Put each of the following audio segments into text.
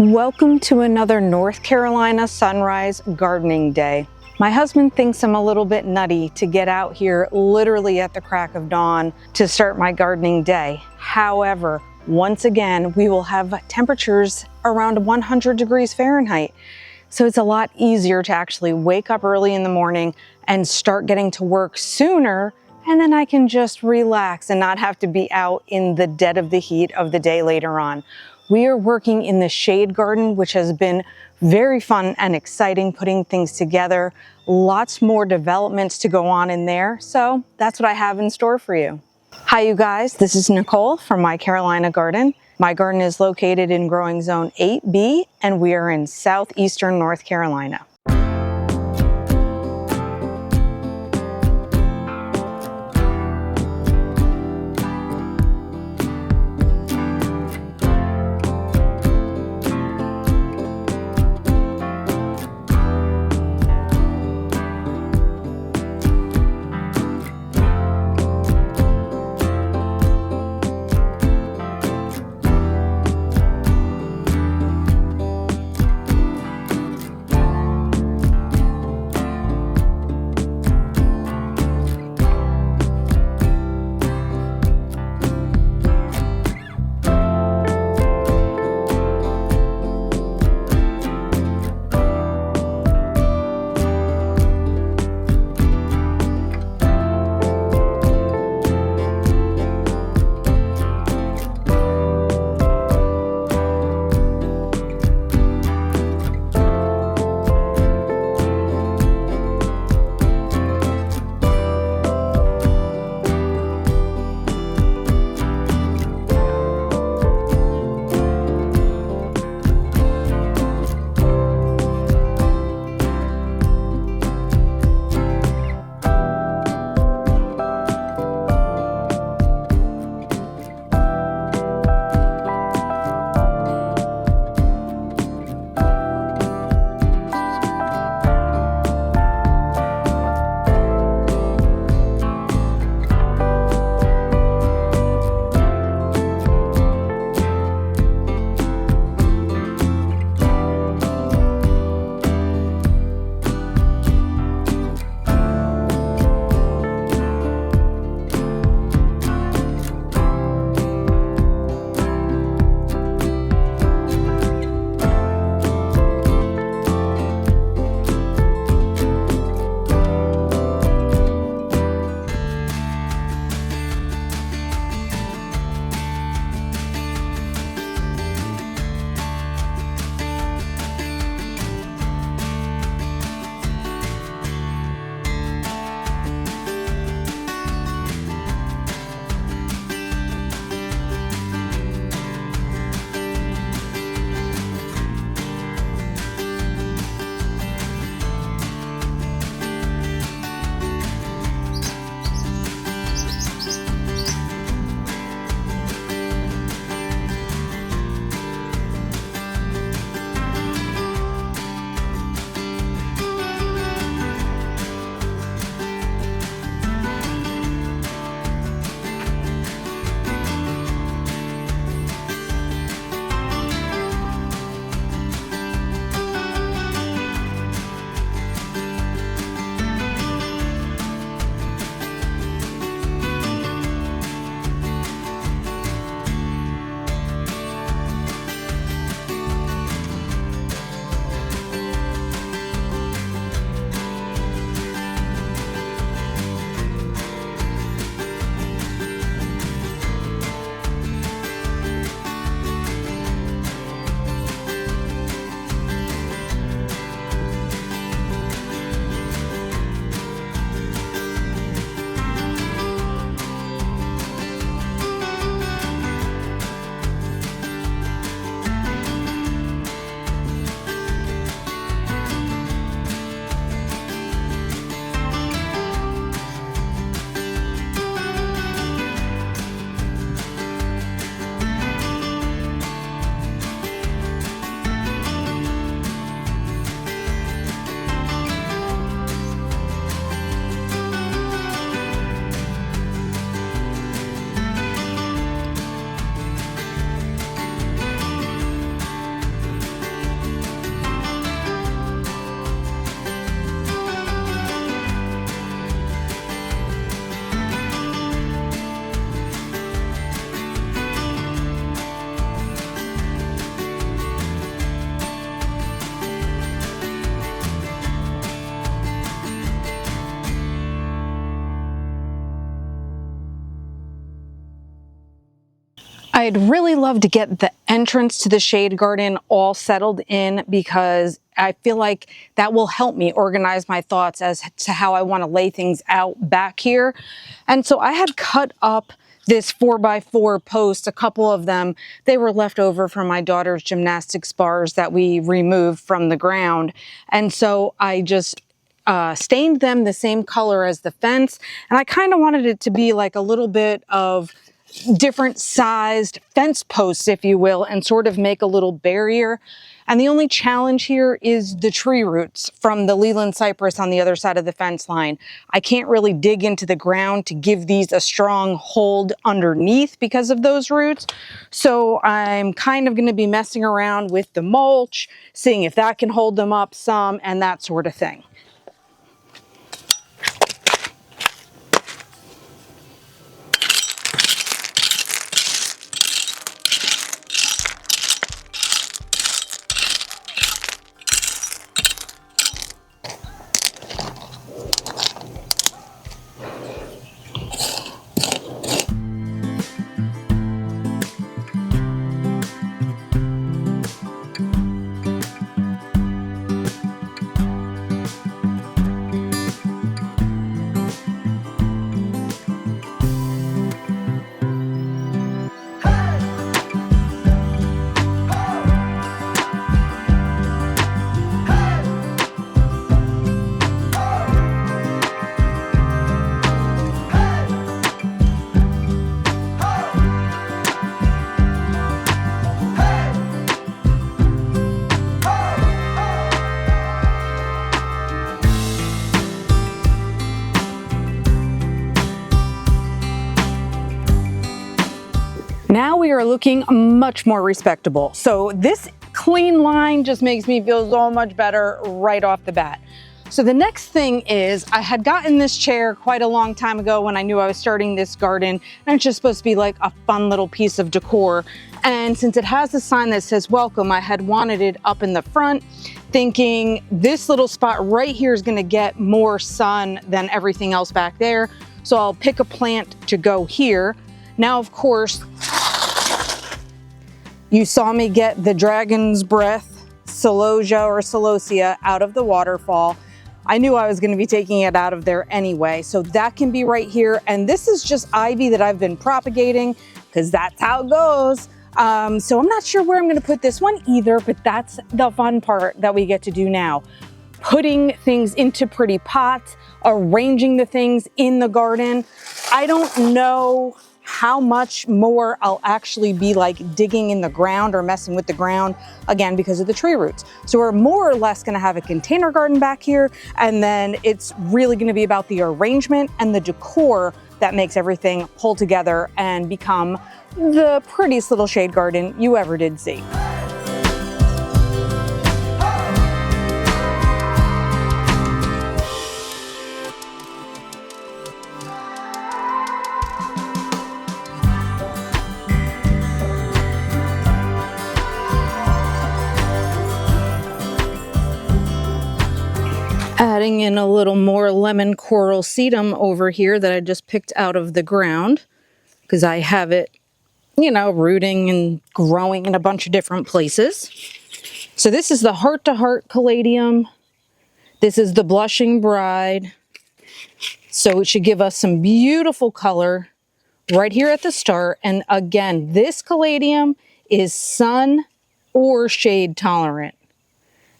Welcome to another North Carolina sunrise gardening day. My husband thinks I'm a little bit nutty to get out here literally at the crack of dawn to start my gardening day. However, once again, we will have temperatures around 100 degrees Fahrenheit. So it's a lot easier to actually wake up early in the morning and start getting to work sooner, and then I can just relax and not have to be out in the dead of the heat of the day later on. We are working in the shade garden, which has been very fun and exciting, putting things together. Lots more developments to go on in there. So that's what I have in store for you. Hi, you guys. This is Nicole from My Carolina Garden. My garden is located in growing zone 8B, and we are in southeastern North Carolina. I'd really love to get the entrance to the shade garden all settled in, because I feel like that will help me organize my thoughts as to how I want to lay things out back here. And so I had cut up this 4x4 post, a couple of them. They were left over from my daughter's gymnastics bars that we removed from the ground. And so I just stained them the same color as the fence. And I kind of wanted it to be like a little bit of different sized fence posts, if you will, and sort of make a little barrier. And the only challenge here is the tree roots from the Leland cypress on the other side of the fence line. I can't really dig into the ground to give these a strong hold underneath because of those roots. So I'm kind of going to be messing around with the mulch, seeing if that can hold them up some and that sort of thing. Now we are looking much more respectable. So this clean line just makes me feel so much better right off the bat. So the next thing is, I had gotten this chair quite a long time ago when I knew I was starting this garden, and it's just supposed to be like a fun little piece of decor. And since it has a sign that says welcome, I had wanted it up in the front, thinking this little spot right here is gonna get more sun than everything else back there. So I'll pick a plant to go here. Now, of course, you saw me get the Dragon's Breath celosia or celosia out of the waterfall. I knew I was going to be taking it out of there anyway, so that can be right here. And this is just ivy that I've been propagating because that's how it goes. So I'm not sure where I'm going to put this one either, but that's the fun part that we get to do now. Putting things into pretty pots, arranging the things in the garden. I don't know how much more I'll actually be like digging in the ground or messing with the ground, again, because of the tree roots. So we're more or less gonna have a container garden back here, and then it's really gonna be about the arrangement and the decor that makes everything pull together and become the prettiest little shade garden you ever did see. Adding in a little more lemon coral sedum over here that I just picked out of the ground because I have it, you know, rooting and growing in a bunch of different places. So this is the Heart to Heart caladium. This is the Blushing Bride. So it should give us some beautiful color right here at the start. And again, this caladium is sun or shade tolerant.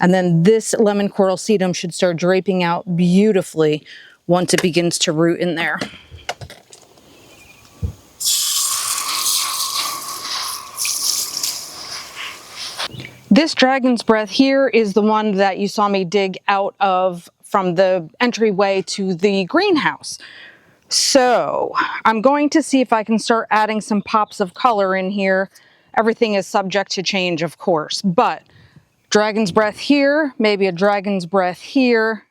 And then this lemon coral sedum should start draping out beautifully once it begins to root in there. This Dragon's Breath here is the one that you saw me dig out of from the entryway to the greenhouse. So I'm going to see if I can start adding some pops of color in here. Everything is subject to change, of course, but Dragon's Breath here, maybe a Dragon's Breath here.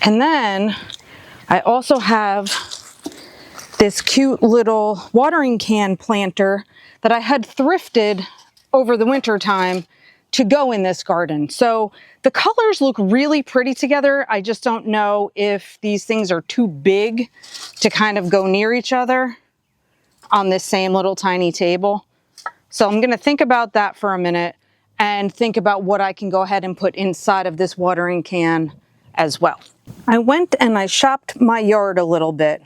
And then I also have this cute little watering can planter that I had thrifted over the winter time to go in this garden. So the colors look really pretty together. I just don't know if these things are too big to kind of go near each other on this same little tiny table. So I'm gonna think about that for a minute and think about what I can go ahead and put inside of this watering can as well. I went and I shopped my yard a little bit.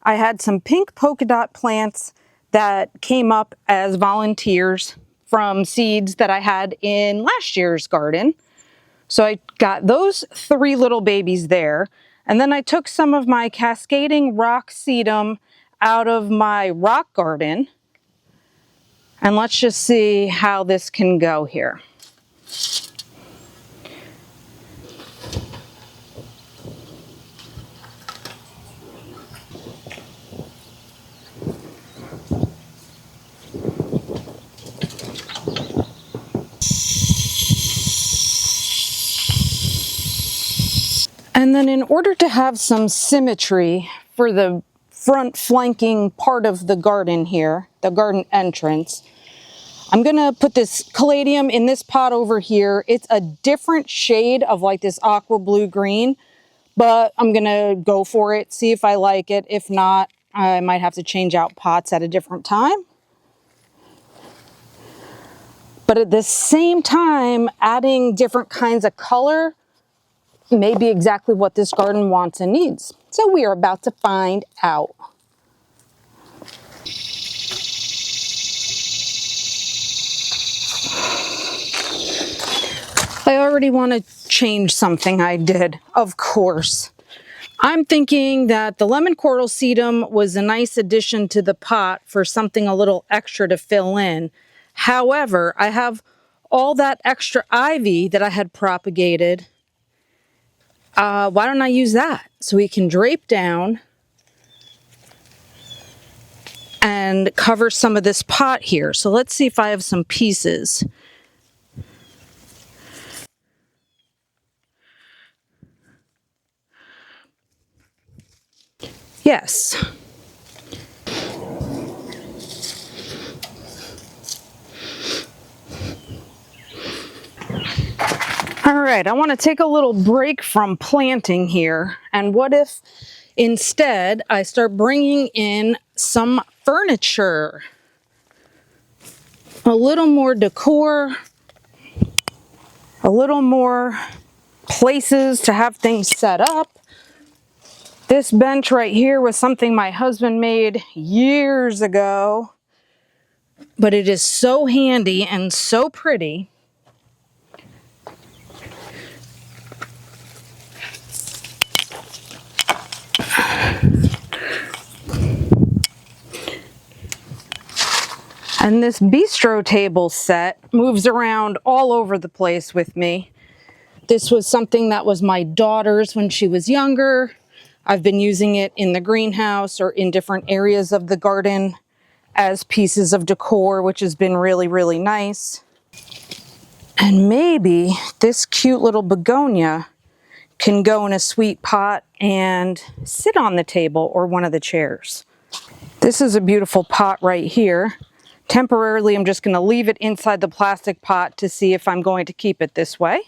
I had some pink polka dot plants that came up as volunteers from seeds that I had in last year's garden. So I got those 3 little babies there. And then I took some of my cascading rock sedum out of my rock garden. And let's just see how this can go here. And then in order to have some symmetry for the front flanking part of the garden here, the garden entrance, I'm gonna put this caladium in this pot over here. It's a different shade of like this aqua blue green, but I'm gonna go for it, see if I like it. If not, I might have to change out pots at a different time. But at the same time, adding different kinds of color may be exactly what this garden wants and needs. So we are about to find out. I already want to change something I did, of course. I'm thinking that the lemon coral sedum was a nice addition to the pot for something a little extra to fill in. However, I have all that extra ivy that I had propagated. Why don't I use that? So we can drape down and cover some of this pot here. So let's see if I have some pieces. Yes. All right, I want to take a little break from planting here. And what if instead I start bringing in some furniture? A little more decor, a little more places to have things set up. This bench right here was something my husband made years ago, but it is so handy and so pretty. And this bistro table set moves around all over the place with me. This was something that was my daughter's when she was younger. I've been using it in the greenhouse or in different areas of the garden as pieces of decor, which has been really, really nice. And maybe this cute little begonia can go in a sweet pot and sit on the table or one of the chairs. This is a beautiful pot right here. Temporarily, I'm just going to leave it inside the plastic pot to see if I'm going to keep it this way.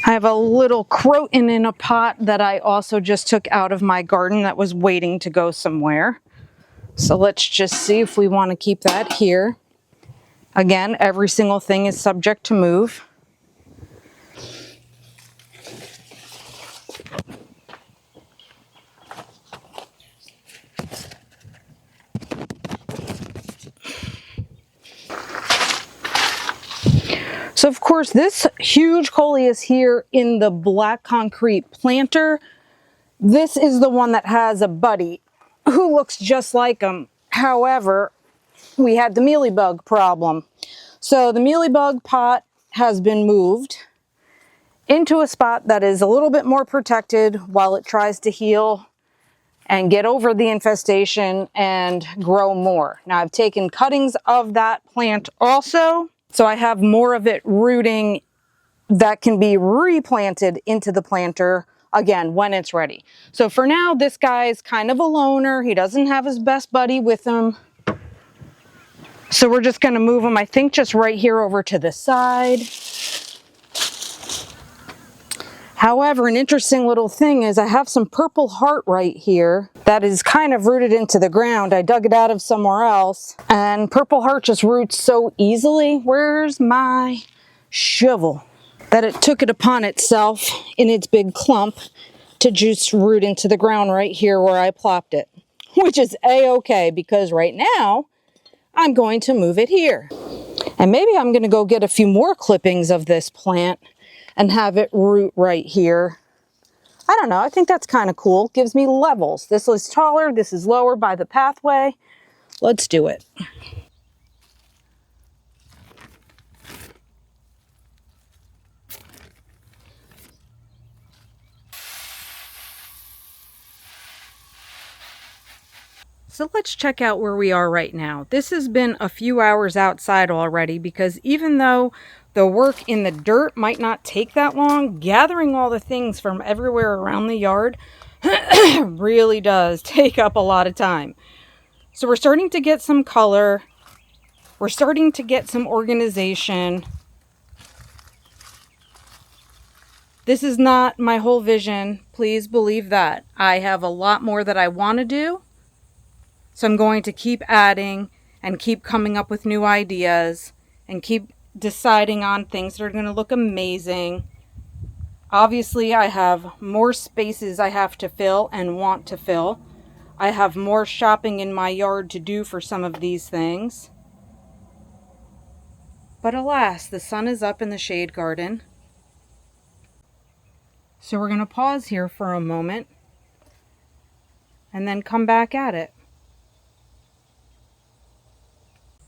I have a little croton in a pot that I also just took out of my garden that was waiting to go somewhere. So let's just see if we want to keep that here. Again, every single thing is subject to move. So of course, this huge coleus here in the black concrete planter, this is the one that has a buddy who looks just like him. However, we had the mealybug problem. So the mealybug pot has been moved into a spot that is a little bit more protected while it tries to heal and get over the infestation and grow more. Now I've taken cuttings of that plant also, so I have more of it rooting that can be replanted into the planter again when it's ready. So for now, this guy is kind of a loner. He doesn't have his best buddy with him. So we're just gonna move him, I think, just right here over to the side. However, an interesting little thing is I have some purple heart right here that is kind of rooted into the ground. I dug it out of somewhere else, and purple heart just roots so easily. Where's my shovel? That it took it upon itself in its big clump to just root into the ground right here where I plopped it, which is a-okay because right now I'm going to move it here. And maybe I'm going to go get a few more clippings of this plant and have it root right here. I don't know, I think that's kind of cool. Gives me levels. This is taller, this is lower by the pathway. Let's do it. So let's check out where we are right now. This has been a few hours outside already because even though the work in the dirt might not take that long, gathering all the things from everywhere around the yard really does take up a lot of time. So we're starting to get some color. We're starting to get some organization. This is not my whole vision. Please believe that. I have a lot more that I want to do. So I'm going to keep adding and keep coming up with new ideas and keep deciding on things that are going to look amazing. Obviously, I have more spaces I have to fill and want to fill. I have more shopping in my yard to do for some of these things. But alas, the sun is up in the shade garden. So we're going to pause here for a moment and then come back at it.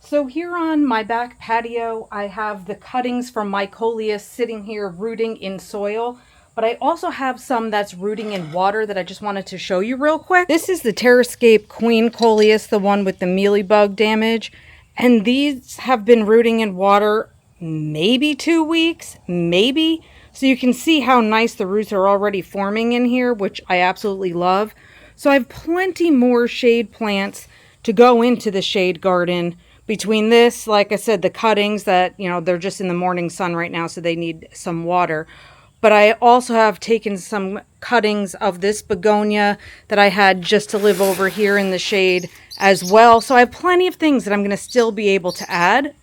So here on my back patio, I have the cuttings from my coleus sitting here rooting in soil, but I also have some that's rooting in water that I just wanted to show you real quick. This is the Terrascape Queen coleus, the one with the mealybug damage, and these have been rooting in water maybe 2 weeks, maybe. So you can see how nice the roots are already forming in here, which I absolutely love. So I have plenty more shade plants to go into the shade garden. Between this, like I said, the cuttings that, they're just in the morning sun right now, so they need some water. But I also have taken some cuttings of this begonia that I had just to live over here in the shade as well. So I have plenty of things that I'm going to still be able to add.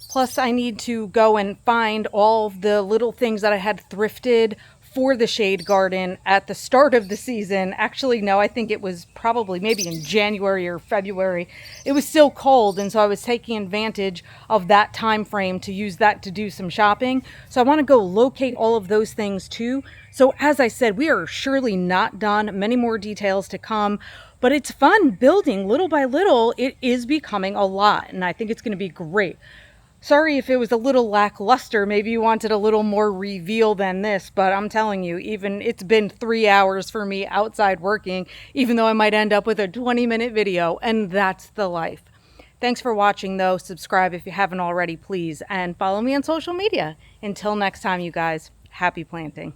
Plus, I need to go and find all of the little things that I had thrifted for the shade garden at the start of the season. Actually, no, I think it was probably maybe in January or February. It was still cold, and so I was taking advantage of that time frame to use that to do some shopping. So I want to go locate all of those things too. So as I said, we are surely not done. Many more details to come, but it's fun building little by little. It is becoming a lot, and I think it's going to be great. Sorry if it was a little lackluster. Maybe you wanted a little more reveal than this, but I'm telling you, even it's been 3 hours for me outside working, even though I might end up with a 20-minute video, and that's the life. Thanks for watching, though. Subscribe if you haven't already, please, and follow me on social media. Until next time, you guys, happy planting.